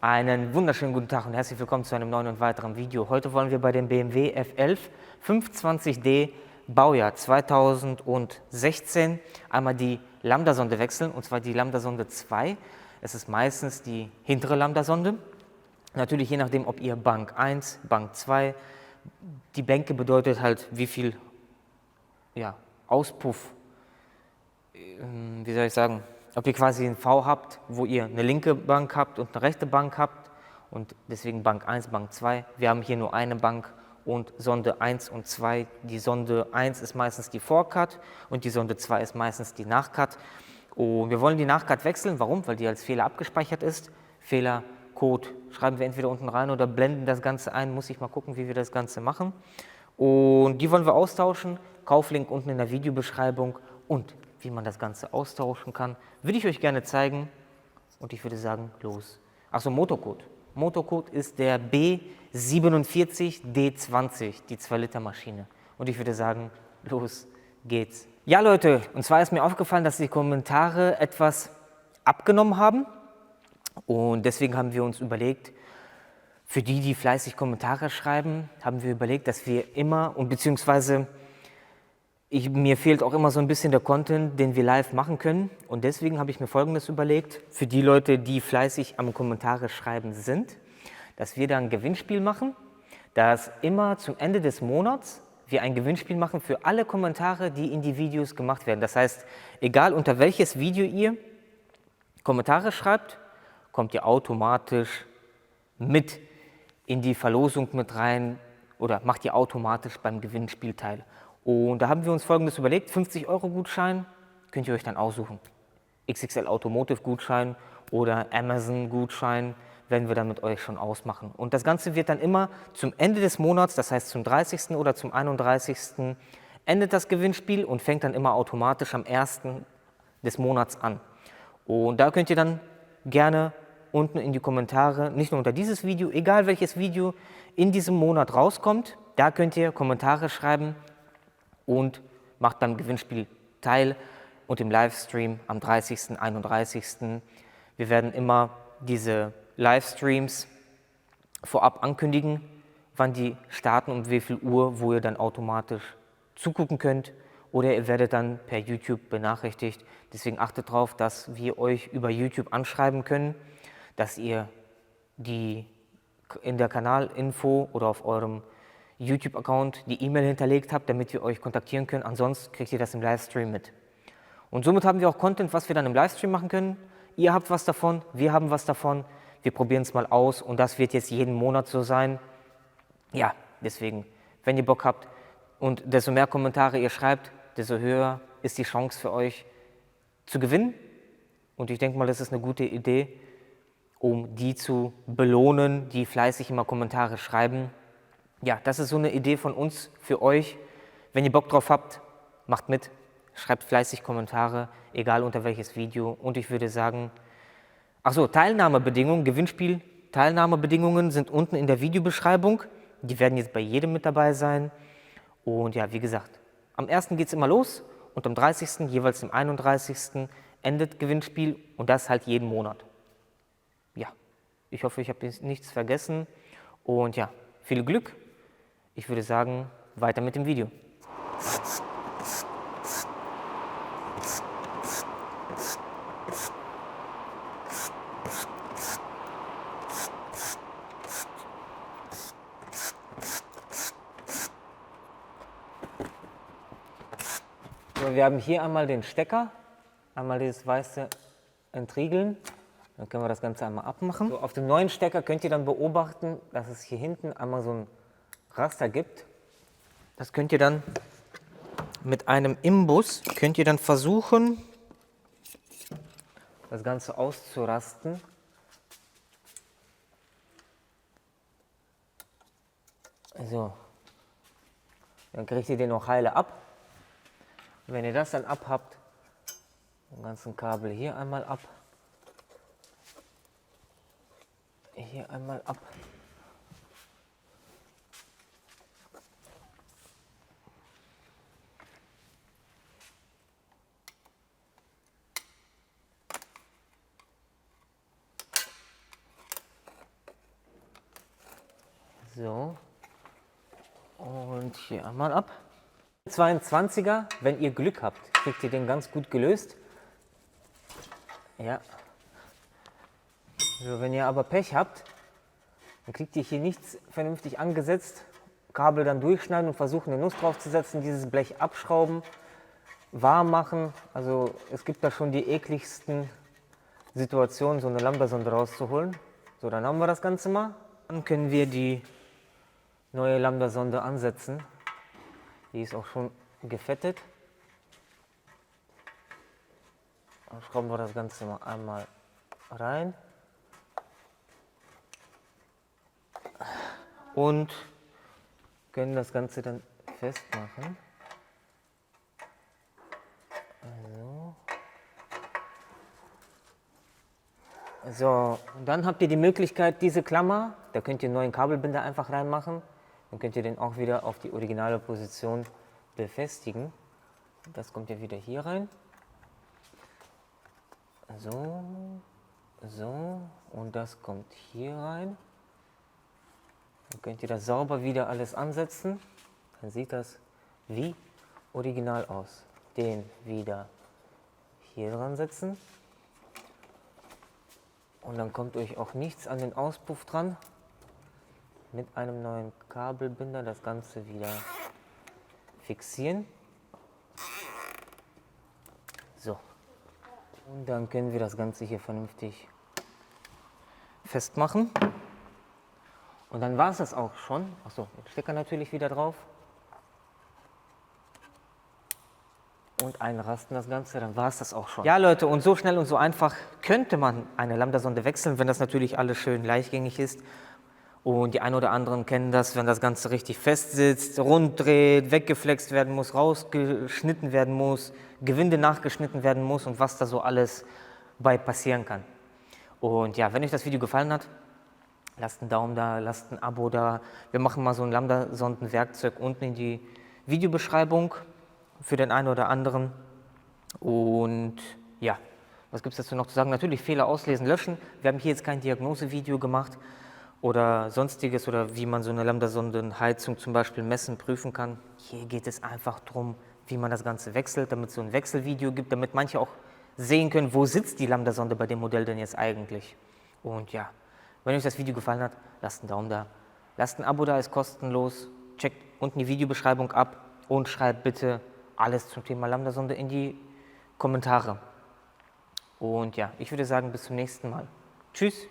Einen wunderschönen guten Tag und herzlich willkommen zu einem neuen und weiteren Video. Heute wollen wir bei dem BMW F11 520d Baujahr 2016 einmal die Lambda-Sonde wechseln, und zwar die Lambda-Sonde 2. Es ist meistens die hintere Lambda-Sonde. Natürlich je nachdem, ob ihr Bank 1, Bank 2, die Bänke bedeutet halt, wie viel Auspuff, wie soll ich sagen, ob ihr quasi ein V habt, wo ihr eine linke Bank habt und eine rechte Bank habt und deswegen Bank 1, Bank 2. Wir haben hier nur eine Bank und Sonde 1 und 2. Die Sonde 1 ist meistens die Vorcut und die Sonde 2 ist meistens die Nachcut. Und wir wollen die Nachcut wechseln. Warum? Weil die als Fehler abgespeichert ist. Fehlercode schreiben wir entweder unten rein oder blenden das Ganze ein. Muss ich mal gucken, wie wir das Ganze machen. Und die wollen wir austauschen. Kauflink unten in der Videobeschreibung. Und wie man das Ganze austauschen kann, würde ich euch gerne zeigen. Und ich würde sagen, los. Achso, Motorcode. Motorcode ist der B47D20, die 2-Liter-Maschine. Und ich würde sagen, los geht's. Ja, Leute, und zwar ist mir aufgefallen, dass die Kommentare etwas abgenommen haben. Und deswegen haben wir uns überlegt, für die, die fleißig Kommentare schreiben, haben wir überlegt, dass wir immer und beziehungsweise mir fehlt auch immer so ein bisschen der Content, den wir live machen können. Und deswegen habe ich mir Folgendes überlegt, für die Leute, die fleißig am Kommentare schreiben sind, dass wir da ein Gewinnspiel machen, dass immer zum Ende des Monats wir ein Gewinnspiel machen für alle Kommentare, die in die Videos gemacht werden. Das heißt, egal unter welches Video ihr Kommentare schreibt, kommt ihr automatisch mit in die Verlosung mit rein oder macht ihr automatisch beim Gewinnspiel teil. Und da haben wir uns Folgendes überlegt: 50 € Gutschein könnt ihr euch dann aussuchen. XXL Automotive Gutschein oder Amazon Gutschein werden wir dann mit euch schon ausmachen. Und das Ganze wird dann immer zum Ende des Monats, das heißt zum 30. oder zum 31. endet das Gewinnspiel und fängt dann immer automatisch am 1. des Monats an. Und da könnt ihr dann gerne unten in die Kommentare, nicht nur unter dieses Video, egal welches Video in diesem Monat rauskommt, da könnt ihr Kommentare schreiben und macht beim Gewinnspiel teil und im Livestream am 30., 31. Wir werden immer diese Livestreams vorab ankündigen, wann die starten und wie viel Uhr, wo ihr dann automatisch zugucken könnt, oder ihr werdet dann per YouTube benachrichtigt. Deswegen achtet darauf, dass wir euch über YouTube anschreiben können, dass ihr die in der Kanalinfo oder auf eurem YouTube-Account die E-Mail hinterlegt habt, damit wir euch kontaktieren können. Ansonsten kriegt ihr das im Livestream mit. Und somit haben wir auch Content, was wir dann im Livestream machen können. Ihr habt was davon, wir haben was davon. Wir probieren es mal aus und das wird jetzt jeden Monat so sein. Ja, deswegen, wenn ihr Bock habt und desto mehr Kommentare ihr schreibt, desto höher ist die Chance für euch zu gewinnen. Und ich denke mal, das ist eine gute Idee, um die zu belohnen, die fleißig immer Kommentare schreiben. Ja, das ist so eine Idee von uns für euch. Wenn ihr Bock drauf habt, macht mit, schreibt fleißig Kommentare, egal unter welches Video. Und ich würde sagen, achso, Teilnahmebedingungen, Gewinnspiel, Teilnahmebedingungen sind unten in der Videobeschreibung. Die werden jetzt bei jedem mit dabei sein. Und ja, wie gesagt, am 1. geht es immer los und am 30., jeweils am 31. endet Gewinnspiel und das halt jeden Monat. Ja, ich hoffe, ich habe nichts vergessen und ja, viel Glück. Ich würde sagen, weiter mit dem Video. So, wir haben hier einmal den Stecker, einmal dieses weiße Entriegeln. Dann können wir das Ganze einmal abmachen. So, auf dem neuen Stecker könnt ihr dann beobachten, dass es hier hinten einmal so ein Raster gibt. Das könnt ihr dann mit einem Imbus, könnt ihr dann versuchen, das Ganze auszurasten. So, dann kriegt ihr den noch heile ab. Wenn ihr das dann abhabt, den ganzen Kabel hier einmal ab. Hier einmal ab. So. Und hier einmal ab. 22er, wenn ihr Glück habt, kriegt ihr den ganz gut gelöst. Ja. So, wenn ihr aber Pech habt, dann kriegt ihr hier nichts vernünftig angesetzt. Kabel dann durchschneiden und versuchen, eine Nuss draufzusetzen, dieses Blech abschrauben, warm machen. Also es gibt da schon die ekligsten Situationen, so eine Lambda-Sonde rauszuholen. So, dann haben wir das Ganze mal. Dann können wir die neue Lambda-Sonde ansetzen. Die ist auch schon gefettet. Dann schrauben wir das Ganze mal einmal rein. Und können das Ganze dann festmachen. So, und dann habt ihr die Möglichkeit, diese Klammer, da könnt ihr einen neuen Kabelbinder einfach reinmachen. Dann könnt ihr den auch wieder auf die originale Position befestigen. Das kommt ja wieder hier rein. So, so, und das kommt hier rein. Dann könnt ihr das sauber wieder alles ansetzen. Dann sieht das wie original aus. Den wieder hier dran setzen. Und dann kommt euch auch nichts an den Auspuff dran. Mit einem neuen Kabelbinder das Ganze wieder fixieren. So. Und dann können wir das Ganze hier vernünftig festmachen. Und dann war es das auch schon. Achso, den Stecker natürlich wieder drauf. Und einrasten das Ganze, dann war es das auch schon. Ja Leute, und so schnell und so einfach könnte man eine Lambda-Sonde wechseln, wenn das natürlich alles schön leichtgängig ist. Und die einen oder anderen kennen das, wenn das Ganze richtig fest sitzt, rund dreht, weggeflext werden muss, rausgeschnitten werden muss, Gewinde nachgeschnitten werden muss und was da so alles bei passieren kann. Und ja, wenn euch das Video gefallen hat, lasst einen Daumen da, lasst ein Abo da. Wir machen mal so ein Lambda-Sondenwerkzeug unten in die Videobeschreibung für den einen oder anderen. Und ja, was gibt es dazu noch zu sagen? Natürlich Fehler auslesen, löschen. Wir haben hier jetzt kein Diagnosevideo gemacht oder sonstiges oder wie man so eine Lambda-Sondenheizung zum Beispiel messen, prüfen kann. Hier geht es einfach darum, wie man das Ganze wechselt, damit es so ein Wechselvideo gibt, damit manche auch sehen können, wo sitzt die Lambda-Sonde bei dem Modell denn jetzt eigentlich. Und ja, wenn euch das Video gefallen hat, lasst einen Daumen da, lasst ein Abo da, ist kostenlos. Checkt unten die Videobeschreibung ab und schreibt bitte alles zum Thema Lambda-Sonde in die Kommentare. Und ja, ich würde sagen, bis zum nächsten Mal. Tschüss!